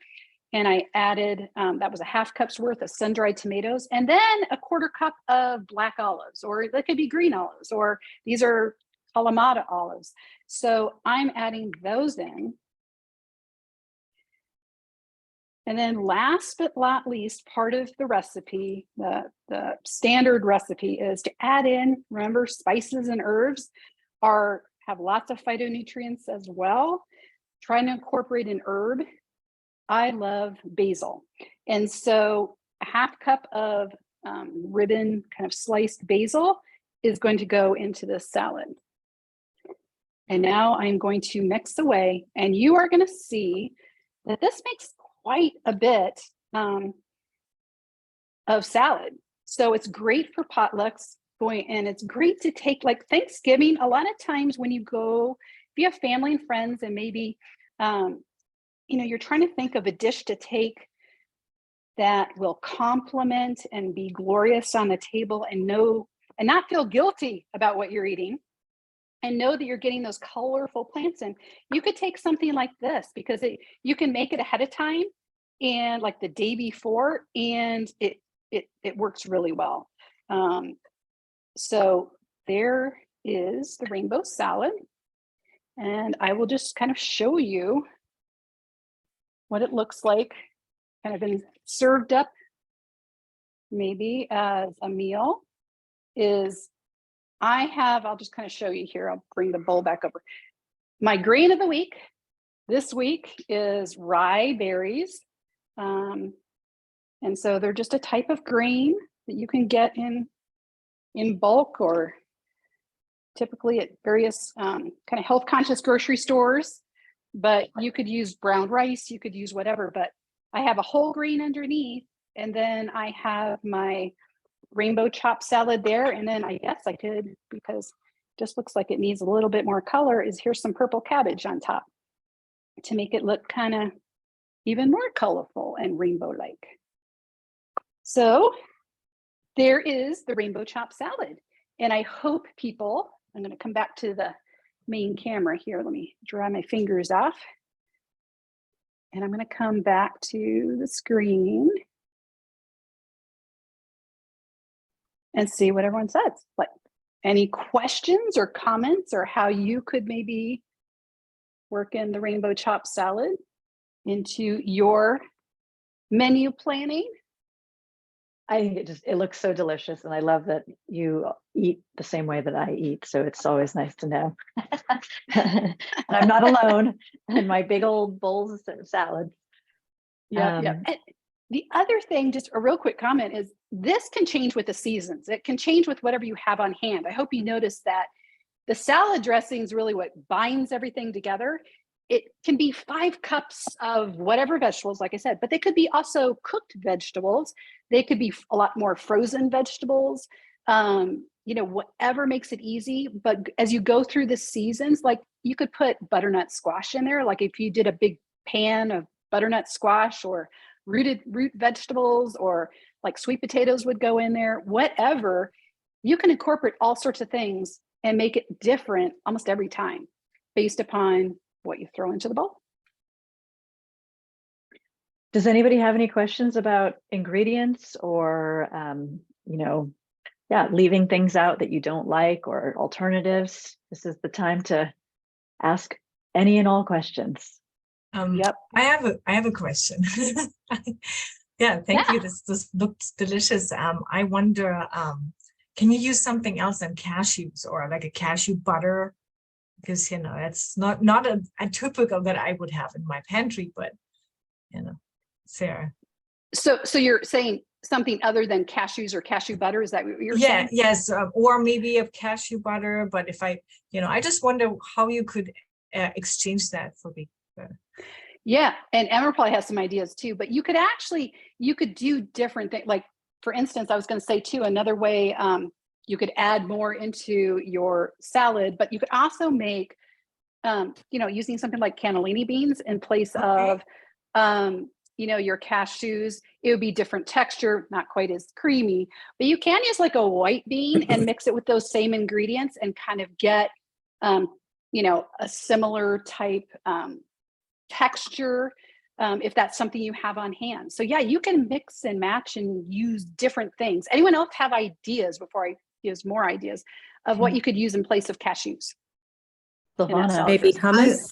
And I added, that was a half cup's worth of sun-dried tomatoes, and then a quarter cup of black olives, or they could be green olives, or these are Kalamata olives. So I'm adding those in. And then last but not least, part of the recipe, the standard recipe is to add in, remember, spices and herbs have lots of phytonutrients as well. Trying to incorporate an herb. I love basil. And so a half cup of ribbon kind of sliced basil is going to go into this salad. And now I'm going to mix away, and you are going to see that this makes quite a bit of salad. So it's great for potlucks, and it's great to take, like Thanksgiving. A lot of times when you go, if you have family and friends, and maybe you're trying to think of a dish to take that will complement and be glorious on the table, and not feel guilty about what you're eating, and know that you're getting those colorful plants in. You could take something like this, because you can make it ahead of time and like the day before, and it works really well. So there is the rainbow salad, and I will just kind of show you what it looks like, kind of been served up maybe as a meal. I'll just kind of show you here. I'll bring the bowl back over. My grain of the week this week is rye berries. And so they're just a type of grain that you can get in bulk, or typically at various kind of health conscious grocery stores. But you could use brown rice, you could use whatever, but I have a whole grain underneath, and then I have my rainbow chopped salad there. And then I guess I could, because it just looks like it needs a little bit more color, here's some purple cabbage on top to make it look kind of even more colorful and rainbow-like. So there is the rainbow chopped salad. And I hope people, I'm going to come back to the main camera here. Let me dry my fingers off. And I'm going to come back to the screen and see what everyone says. Like, any questions or comments, or how you could maybe work in the rainbow chopped salad into your menu planning? I think it looks so delicious, and I love that you eat the same way that I eat. So it's always nice to know. And I'm not alone in my big old bowls of salad. Yeah. And the other thing, just a real quick comment, is this can change with the seasons. It can change with whatever you have on hand. I hope you notice that the salad dressing is really what binds everything together. it can be 5 cups of whatever vegetables, like I said, but they could be also cooked vegetables. They could be a lot more frozen vegetables, whatever makes it easy. But as you go through the seasons, like you could put butternut squash in there. Like if you did a big pan of butternut squash or root vegetables, or like sweet potatoes would go in there, whatever, you can incorporate all sorts of things and make it different almost every time based upon what you throw into the bowl. Does anybody have any questions about ingredients or, leaving things out that you don't like or alternatives? This is the time to ask any and all questions. Yep. I have a question. Yeah, thank you. This looks delicious. I wonder, can you use something else than cashews or like a cashew butter? Because it's not a typical that I would have in my pantry, but Sarah. So you're saying something other than cashews or cashew butter? Is that what you're saying? Yes, or maybe a cashew butter. But if I just wonder how you could exchange that for the butter. Yeah, and Emma probably has some ideas too. But you could do different things. Like for instance, I was going to say too, another way. You could add more into your salad, but you could also make, using something like cannellini beans in place of, your cashews. It would be different texture, not quite as creamy, but you can use like a white bean and mix it with those same ingredients and kind of get, a similar type texture, if that's something you have on hand. So yeah, you can mix and match and use different things. Anyone else have ideas before I use more ideas of what you could use in place of cashews? Maybe hummus.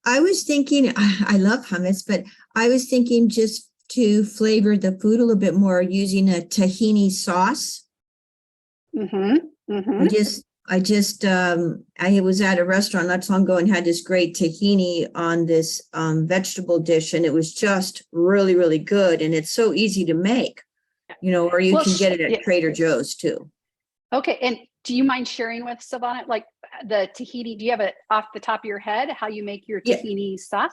I was thinking, I love hummus, but I was thinking just to flavor the food a little bit more using a tahini sauce. I was at a restaurant not so long ago and had this great tahini on this vegetable dish, and it was just really, really good. And it's so easy to make, or you can get it at Trader Joe's too. Okay. And do you mind sharing with Silvana, like the tahini, do you have it off the top of your head, how you make your tahini sauce?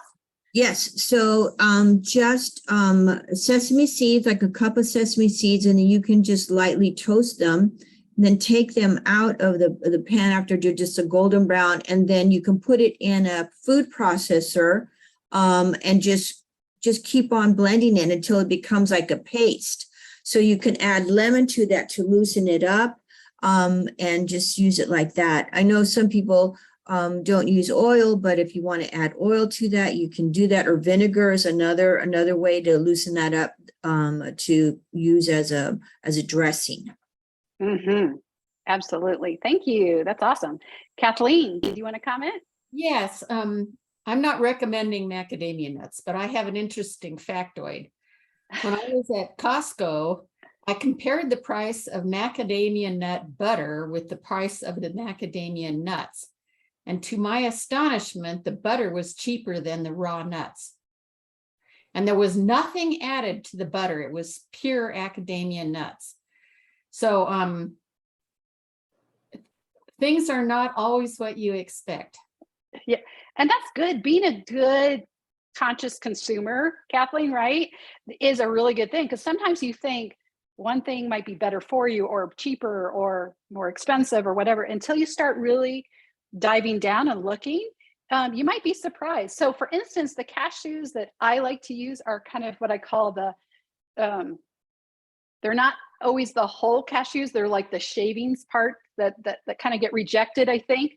Yes. So just sesame seeds, like a cup of sesame seeds, and then you can just lightly toast them, and then take them out of the pan after they're just a golden brown, and then you can put it in a food processor and just keep on blending it until it becomes like a paste. So you can add lemon to that to loosen it up. And just use it like that. I know some people don't use oil, but if you want to add oil to that, you can do that. Or vinegar is another way to loosen that up to use as a dressing. Absolutely. Thank you. That's awesome. Kathleen, did you want to comment? Yes. I'm not recommending macadamia nuts, but I have an interesting factoid. When I was at Costco, I compared the price of macadamia nut butter with the price of the macadamia nuts. And to my astonishment, the butter was cheaper than the raw nuts. And there was nothing added to the butter. It was pure macadamia nuts. So things are not always what you expect. Yeah, and that's good. Being a good conscious consumer, Kathleen, right, is a really good thing, because sometimes you think one thing might be better for you or cheaper or more expensive or whatever, until you start really diving down and looking, you might be surprised. So for instance, the cashews that I like to use are kind of what I call they're not always the whole cashews. They're like the shavings part that kind of get rejected, I think.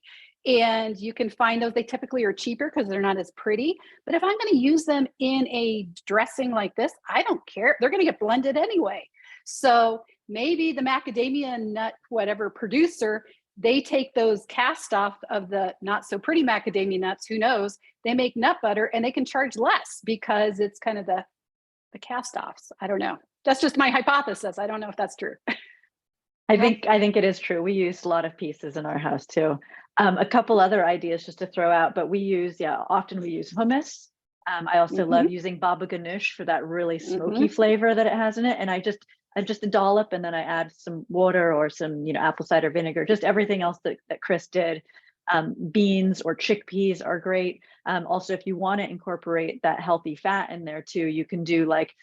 And you can find those. They typically are cheaper because they're not as pretty. But if I'm going to use them in a dressing like this, I don't care. They're going to get blended anyway. So maybe the macadamia nut, whatever producer, they take those cast off of the not so pretty macadamia nuts. Who knows? They make nut butter and they can charge less because it's kind of the cast offs. I don't know. That's just my hypothesis. I don't know if that's true. I think it is true. We used a lot of pieces in our house too. A couple other ideas just to throw out, but often we use hummus. I also love using baba ganoush for that really smoky flavor that it has in it. And I just a dollop, and then I add some water or some, apple cider vinegar, just everything else that Chris did. Beans or chickpeas are great. Also, if you want to incorporate that healthy fat in there too, you can do like,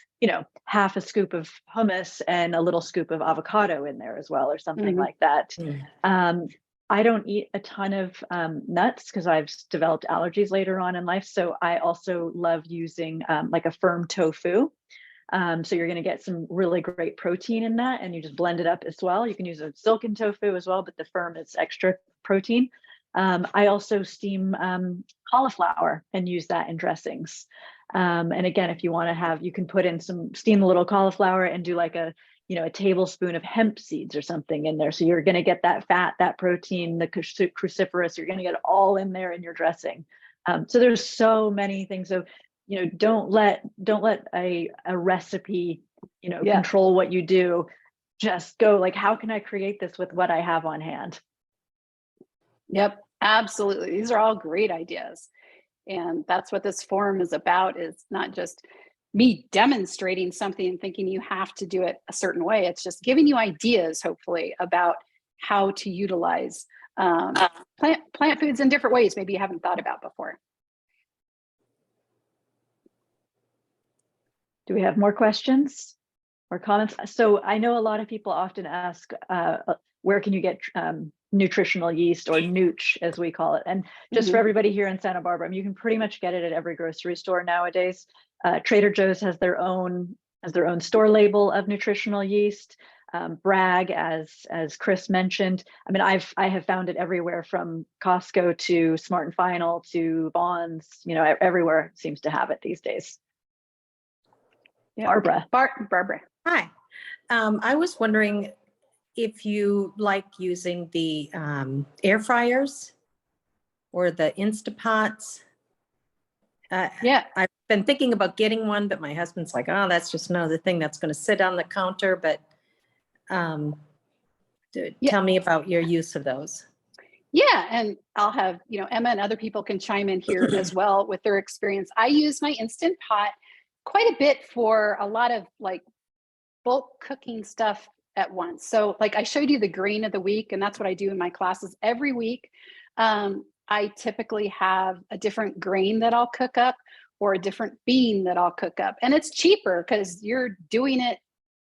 half a scoop of hummus and a little scoop of avocado in there as well, or something like that. I don't eat a ton of nuts because I've developed allergies later on in life. So I also love using like a firm tofu. So you're going to get some really great protein in that, and you just blend it up as well. You can use a silken tofu as well, but the firm is extra protein. I also steam cauliflower and use that in dressings. And again, if you want to have, you can put in steam a little cauliflower and do like a tablespoon of hemp seeds or something in there. So you're going to get that fat, that protein, the cruciferous, you're going to get it all in there in your dressing. So there's so many things. So, don't let a recipe, control what you do. Just go like, how can I create this with what I have on hand? Yep, absolutely. These are all great ideas. And that's what this forum is about, is not just me demonstrating something and thinking you have to do it a certain way. It's just giving you ideas, hopefully, about how to utilize plant foods in different ways maybe you haven't thought about before. Do we have more questions or comments? So I know a lot of people often ask, where can you get nutritional yeast, or nooch as we call it? And just for everybody here in Santa Barbara, you can pretty much get it at every grocery store nowadays. Trader Joe's has their own store label of nutritional yeast. Bragg, as Chris mentioned. I mean, I have found it everywhere from Costco to Smart and Final to Vons. Everywhere seems to have it these days. Yeah. Barbara. Hi. I was wondering if you like using the air fryers or the Instapots. Yeah. I've been thinking about getting one, but my husband's like, oh, that's just another thing that's going to sit on the counter. But tell me about your use of those. Yeah, and I'll have, Emma and other people can chime in here as well with their experience. I use my Instant Pot quite a bit for a lot of like bulk cooking stuff at once. So like I showed you the grain of the week, and that's what I do in my classes every week. I typically have a different grain that I'll cook up, or a different bean that I'll cook up. And it's cheaper because you're doing it,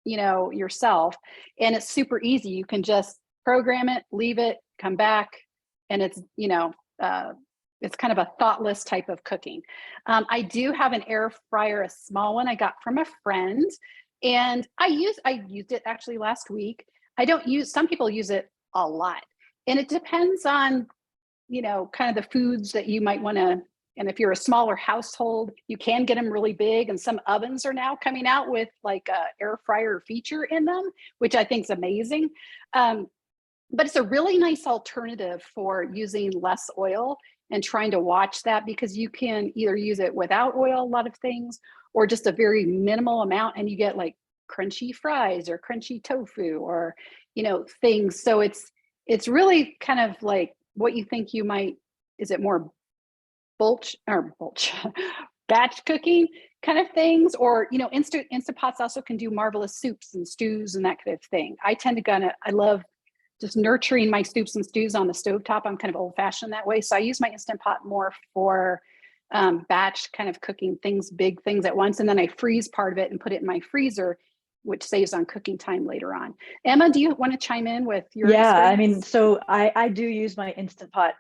yourself. And it's super easy. You can just program it, leave it, come back. And it's, it's kind of a thoughtless type of cooking. I do have an air fryer, a small one I got from a friend. And I used it actually last week. Some people use it a lot. And it depends on, kind of the foods that you might want to, and if you're a smaller household, you can get them really big. And some ovens are now coming out with like a air fryer feature in them, which I think is amazing. But it's a really nice alternative for using less oil and trying to watch that, because you can either use it without oil, a lot of things, or just a very minimal amount, and you get like crunchy fries or crunchy tofu or, things. So it's really kind of like what you think you might, is it more batch cooking kind of things, or, Instapots also can do marvelous soups and stews and that kind of thing. I tend to I love just nurturing my soups and stews on the stovetop. I'm kind of old fashioned that way. So I use my Instant Pot more for batch kind of cooking things, big things at once. And then I freeze part of it and put it in my freezer, which saves on cooking time later on. Emma, do you want to chime in with your experience? I mean, so I do use my Instant Pot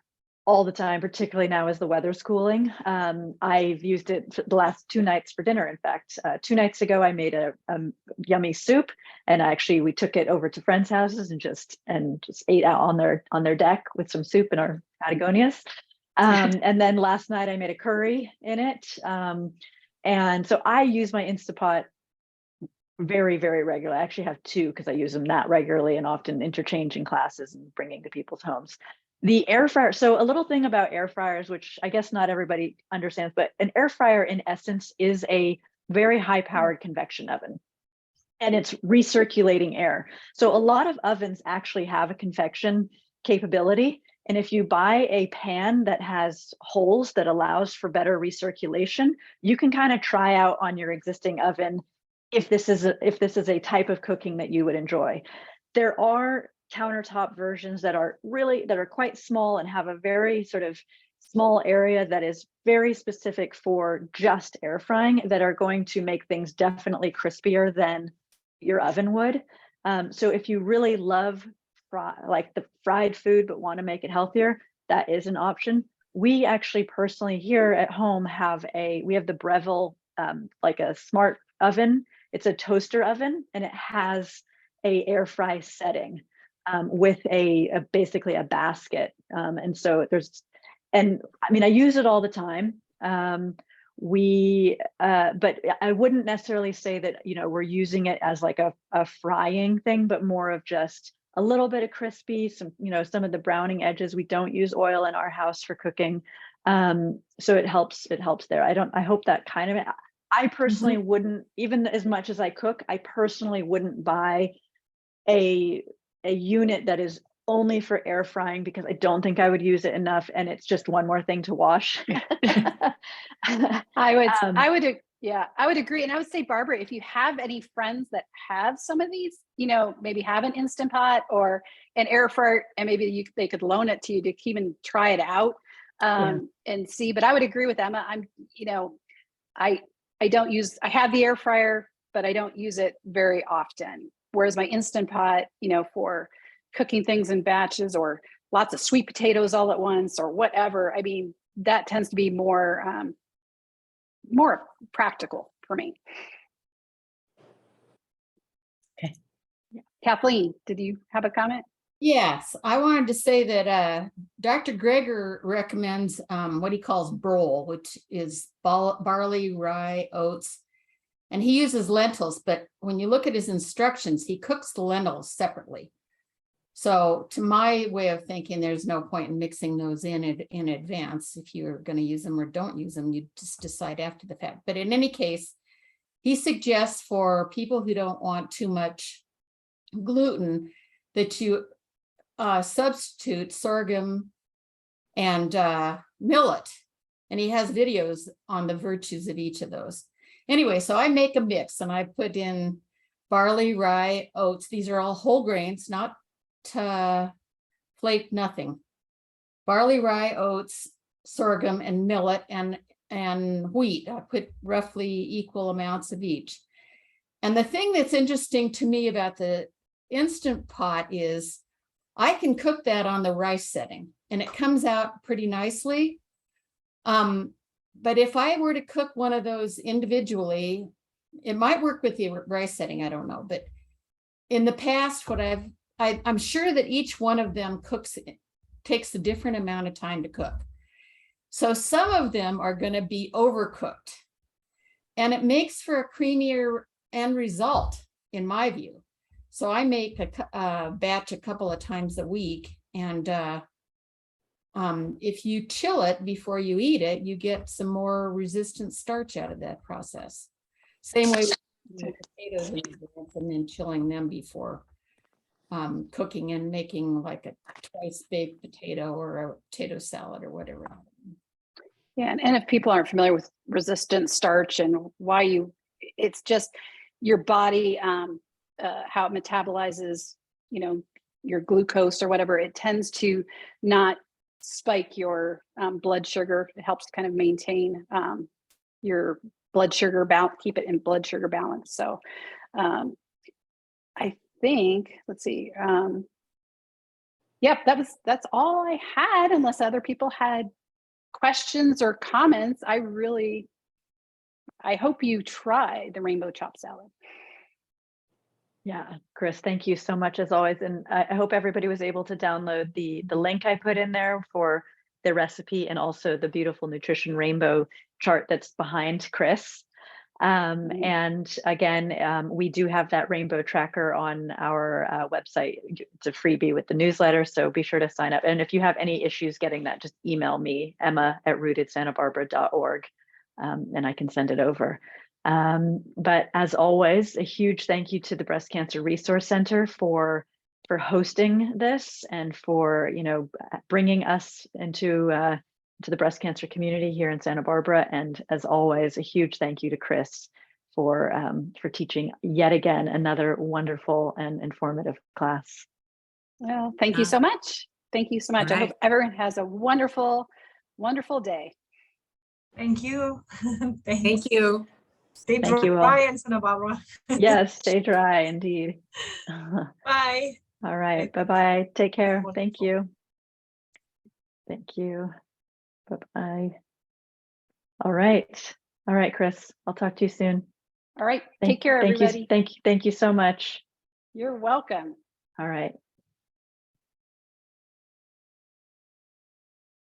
all the time, particularly now as the weather's cooling. I've used it for the last 2 nights for dinner. In fact, 2 nights ago, I made a yummy soup, and we took it over to friends' houses and just ate out on their deck with some soup in our Patagonias. And then last night I made a curry in it. And so I use my Instapot very, very regularly. I actually have 2 because I use them that regularly and often interchanging classes and bringing to people's homes. The air fryer. So a little thing about air fryers, which I guess not everybody understands, but an air fryer in essence is a very high powered convection oven, and it's recirculating air. So a lot of ovens actually have a convection capability. And if you buy a pan that has holes that allows for better recirculation, you can kind of try out on your existing oven if this is a type of cooking that you would enjoy. There are countertop versions that are quite small and have a very sort of small area that is very specific for just air frying, that are going to make things definitely crispier than your oven would. So if you really love like the fried food but want to make it healthier, that is an option. We actually personally here at home we have the Breville, like a smart oven. It's a toaster oven, and it has a air fry setting with basically a basket. And so and I mean, I use it all the time. But I wouldn't necessarily say that, we're using it as like a frying thing, but more of just a little bit of crispy, some of the browning edges. We don't use oil in our house for cooking. So it helps there. I hope that kind of, I personally wouldn't, even as much as I cook, I personally wouldn't buy a unit that is only for air frying, because I don't think I would use it enough, and it's just one more thing to wash. I would agree. And I would say, Barbara, if you have any friends that have some of these, maybe have an Instant Pot or an air fryer, and maybe they could loan it to you to even try it out and see. But I would agree with Emma. I have the air fryer, but I don't use it very often. Whereas my Instant Pot, for cooking things in batches or lots of sweet potatoes all at once or whatever, I mean, that tends to be more practical for me. Okay. Yeah. Kathleen, did you have a comment? Yes, I wanted to say that Dr. Greger recommends what he calls brole, which is barley, rye, oats, and he uses lentils. But when you look at his instructions, he cooks the lentils separately. So to my way of thinking, there's no point in mixing those in advance. If you're going to use them or don't use them, you just decide after the fact. But in any case, he suggests for people who don't want too much gluten that you substitute sorghum and millet. And he has videos on the virtues of each of those. Anyway, so I make a mix and I put in barley, rye, oats. These are all whole grains, not flake, nothing. Barley, rye, oats, sorghum, and millet, and wheat. I put roughly equal amounts of each. And the thing that's interesting to me about the Instant Pot is I can cook that on the rice setting and it comes out pretty nicely. But if I were to cook one of those individually, it might work with the rice setting, I don't know. But in the past, I'm sure that each one of them takes a different amount of time to cook. So some of them are going to be overcooked, and it makes for a creamier end result, in my view. So I make a batch a couple of times a week, and if you chill it before you eat it, you get some more resistant starch out of that process. Same way with potatoes and then chilling them before cooking and making like a twice baked potato or a potato salad or whatever. Yeah, and if people aren't familiar with resistant starch and why it's just your body, how it metabolizes, your glucose or whatever, it tends to not spike your blood sugar. It helps kind of maintain your blood sugar balance, keep it in blood sugar balance. So I think, let's see. Yep, that's all I had, unless other people had questions or comments. I hope you try the rainbow chop salad. Yeah, Chris, thank you so much as always. And I hope everybody was able to download the link I put in there for the recipe, and also the beautiful nutrition rainbow chart that's behind Chris. And again, we do have that rainbow tracker on our website. It's a freebie with the newsletter, so be sure to sign up. And if you have any issues getting that, just email me, emma@rootedsantabarbara.org, and I can send it over. But as always, a huge thank you to the Breast Cancer Resource Center for hosting this and for bringing us into the breast cancer community here in Santa Barbara. And as always, a huge thank you to Chris for teaching yet again another wonderful and informative class. Well, thank you Yeah. so much. Thank you so much. I All hope right. everyone has a wonderful, wonderful day. Thank you. Thanks. Thank you. Stay Thank you all. dry in Santa Barbara. Yes, stay dry indeed. Bye. All right. Bye-bye. Take care. Thank Wonderful. you. Thank you. Bye-bye. All right. All right, Chris. I'll talk to you soon. All right. Take care, Thank you. everybody. Thank you so much. You're welcome. All right.